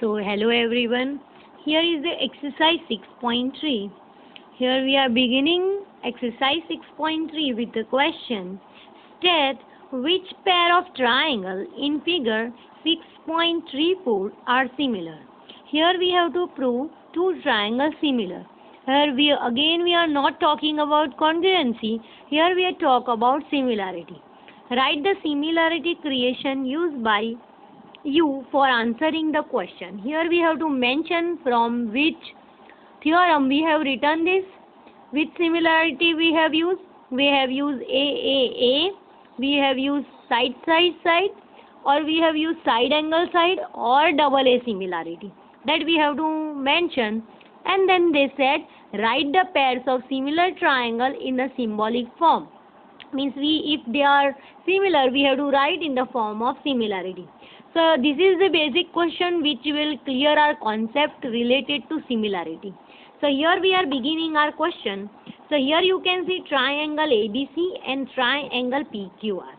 So hello everyone. Here is the exercise 6.3. Here we are beginning exercise 6.3 with the question. State which pair of triangle in figure 6.34 are similar. Here we have to prove two triangles similar. Here we are not talking about congruency. Here we are talk about similarity. Write the similarity creation used by you for answering the question. Here we have to mention from which theorem we have written this, which similarity we have used. We have used A, we have used side, or we have used side angle side or double A similarity. That we have to mention. And then they said, write the pairs of similar triangle in the symbolic form. Means if they are similar, we have to write in the form of similarity. So this is the basic question which will clear our concept related to similarity. So here we are beginning our question. So here you can see triangle ABC and triangle PQR.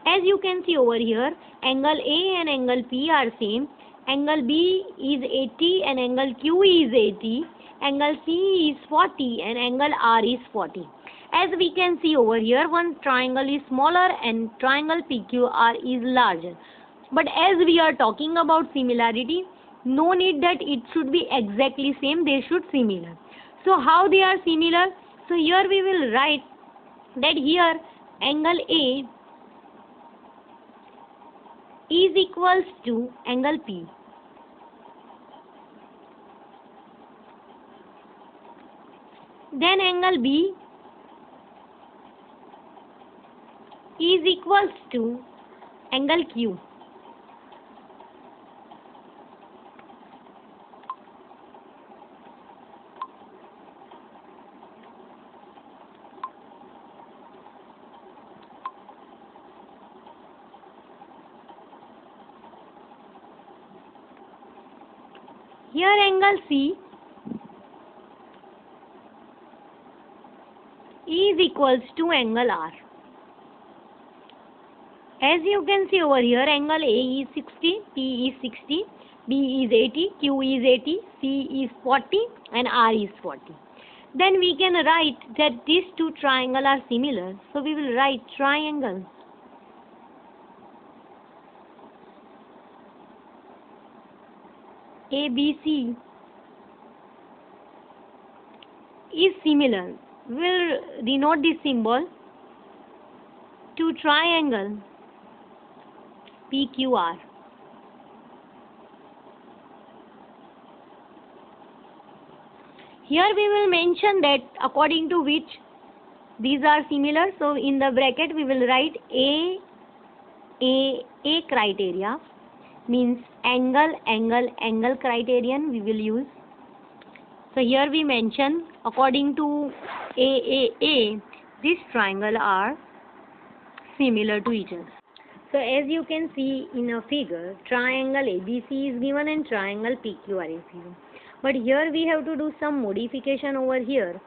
As you can see over here, angle A and angle P are same. Angle B is 80 and angle Q is 80. Angle C is 40 and angle R is 40. As we can see over here, one triangle is smaller and triangle PQR is larger. But as we are talking about similarity, no need that it should be exactly same, they should similar. So how they are similar? So here we will write that here angle A is equals to angle P. Then angle B is equals to angle Q. Here angle C is equals to angle R. As you can see over here, angle A is 60, P is 60, B is 80, Q is 80, C is 40 and R is 40. Then we can write that these two triangles are similar. So we will write triangle ABC is similar. We will denote this symbol to triangle PQR. Here we will mention that according to which these are similar. So in the bracket we will write A criteria, means angle criterion we will use. So here we mention according to A, this triangle are similar to each other. So as you can see in a figure, triangle ABC is given and triangle PQR is given. But here we have to do some modification over here.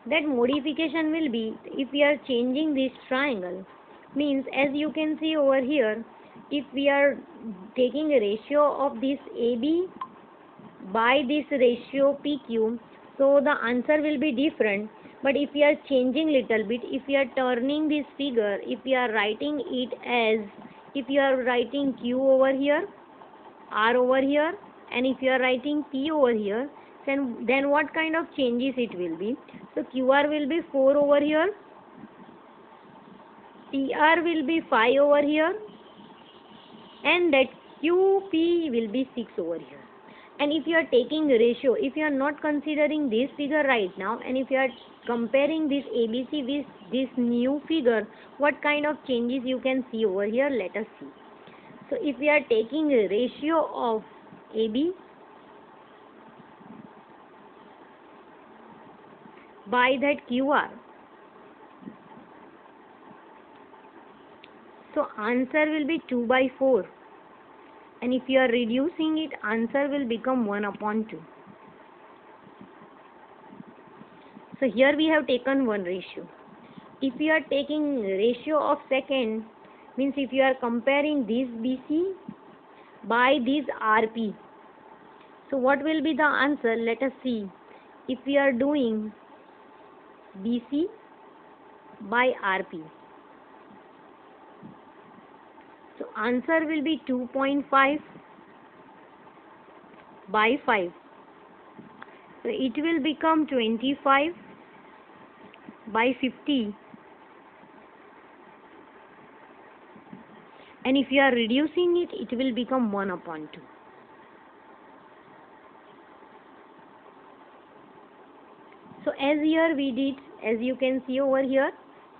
That modification will be if we are changing this triangle. Means as you can see over here, if we are taking a ratio of this AB by this ratio PQ, so the answer will be different. But if we are changing little bit, if we are turning this figure, if we are writing it as, if you are writing Q over here, R over here, and if you are writing P over here, then what kind of changes it will be? So QR will be 4 over here, PR will be 5 over here, and that QP will be 6 over here. And if you are taking ratio, if you are not considering this figure right now, and if you are comparing this ABC with this new figure, what kind of changes you can see over here, let us see. So if we are taking a ratio of AB by that QR, so answer will be 2 by 4. And if you are reducing it, answer will become 1/2. So here we have taken one ratio. If you are taking ratio of second, means if you are comparing this BC by this RP, So what will be the answer? Let us see. If we are doing BC by RP, so answer will be 2.5 by 5. So it will become 25 by 50. And if you are reducing it, it will become 1 upon 2. So as here we did, as you can see over here,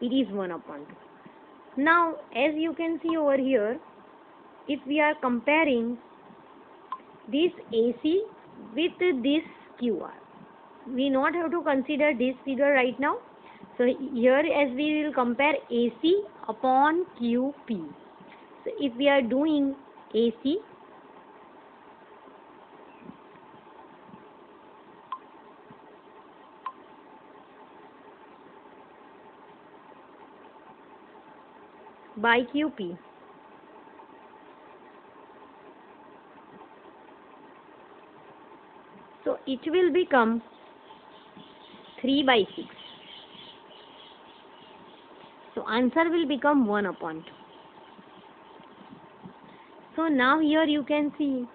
it is 1 upon 2. Now as you can see over here, if we are comparing this AC with this QR, we not have to consider this figure right now. So here as we will compare AC upon QP. So if we are doing AC by QP, so it will become 3 by 6. So answer will become 1 upon 2. So now here you can see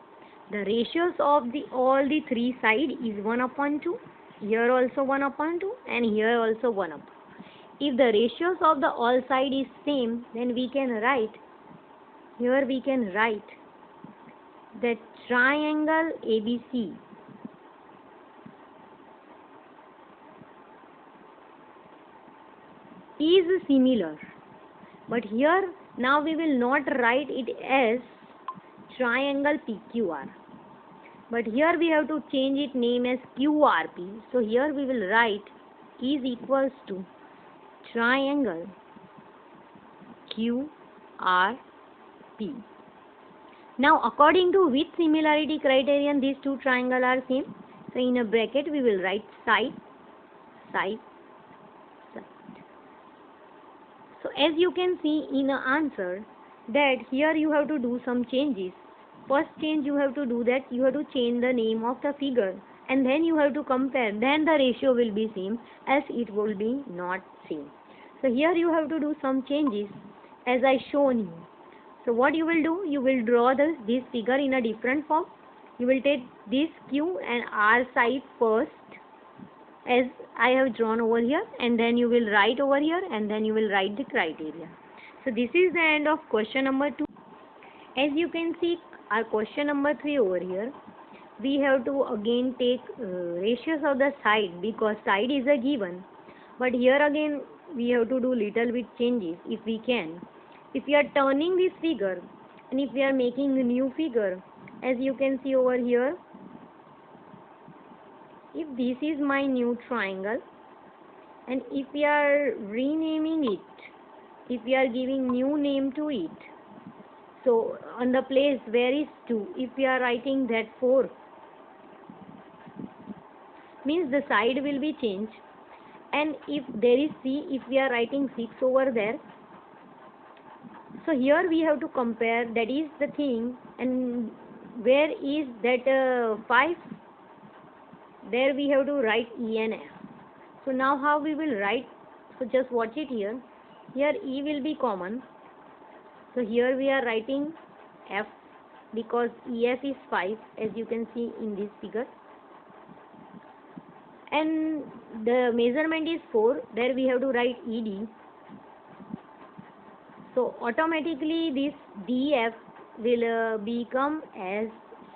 the ratios of all the three side is 1 upon 2. Here also 1 upon 2 and here also 1 upon 2. If the ratios of the all side is same, then we can write, here we can write that triangle ABC is similar. But here now we will not write it as triangle PQR. But here we have to change its name as QRP. So here we will write is equals to triangle QRP. Now according to which similarity criterion these two triangles are same? So in a bracket we will write side, side, side. So as you can see in the answer that here you have to do some changes. First change you have to do that you have to change the name of the figure and then you have to compare, then the ratio will be same, as it will be not same. So here you have to do some changes as I shown you. So what you will do, you will draw this figure in a different form. You will take this Q and R side first as I have drawn over here, and then you will write over here and then you will write the criteria. So this is the end of question number 2. As you can see our question number 3 over here, we have to again take ratios of the side because side is a given. But here again we have to do little bit changes if we can. If we are turning this figure and if we are making a new figure, as you can see over here, if this is my new triangle and if we are renaming it, if we are giving new name to it, so on the place where is 2, if we are writing that 4, means the side will be changed. And if there is C, if we are writing 6 over there, so here we have to compare, that is the thing, and where is that 5, there we have to write E and F. So now how we will write, so just watch it here. Here E will be common. So here we are writing F because EF is 5 as you can see in this figure. And the measurement is 4, there we have to write ED. So automatically this DF will become as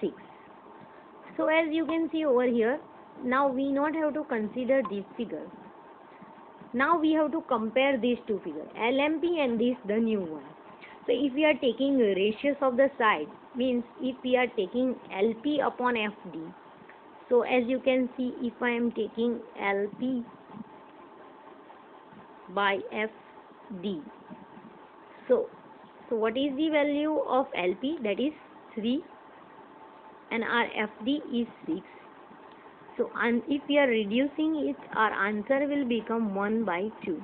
6. So as you can see over here, now we not have to consider this figure. Now we have to compare these two figures, LMP and this the new one. So if we are taking ratios of the side, means if we are taking LP upon FD, so as you can see, if I am taking LP by FD, so what is the value of LP? That is 3 and our FD is 6. So if we are reducing it, our answer will become 1 by 2.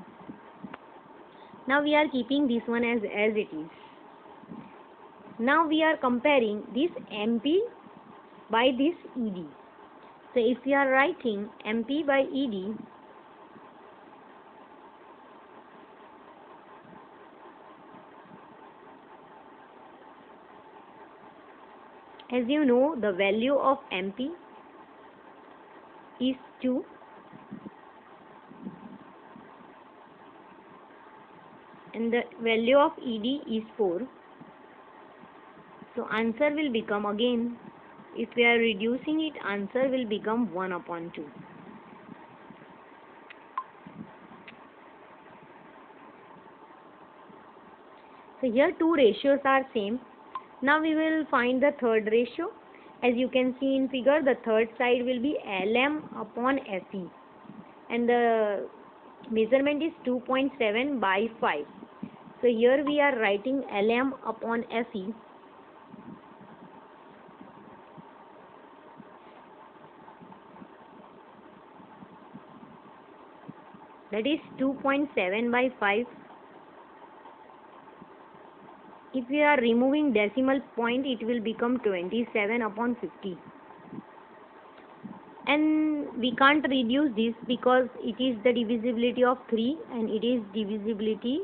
Now we are keeping this one as it is. Now we are comparing this MP by this ED. So if we are writing MP by ED, as you know, the value of MP is 2 and the value of ED is 4. So answer will become, again, if we are reducing it, answer will become 1/2. So here two ratios are same. Now we will find the third ratio. As you can see in figure, the third side will be LM/FE and the measurement is 2.7 by 5. So here we are writing LM/FE. That is 2.7 by 5. If we are removing decimal point, it will become 27/50. And we can't reduce this because it is the divisibility of 3 and it is divisibility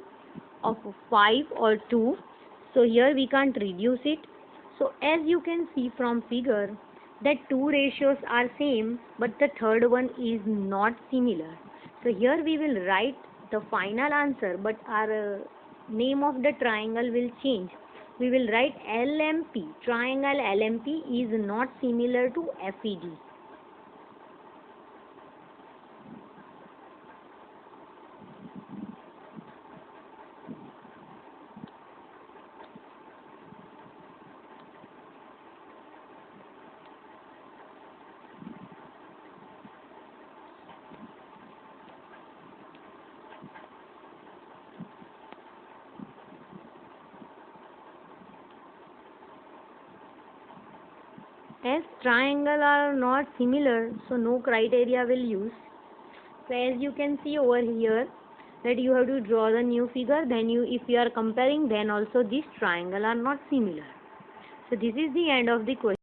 of 5 or 2. So here we can't reduce it. So as you can see from figure that two ratios are same but the third one is not similar. So here we will write the final answer, but our name of the triangle will change. We will write LMP. Triangle LMP is not similar to FED. As triangle are not similar, so no criteria will use. So as you can see over here that you have to draw the new figure, then if you are comparing, then also this triangle are not similar. So this is the end of the question.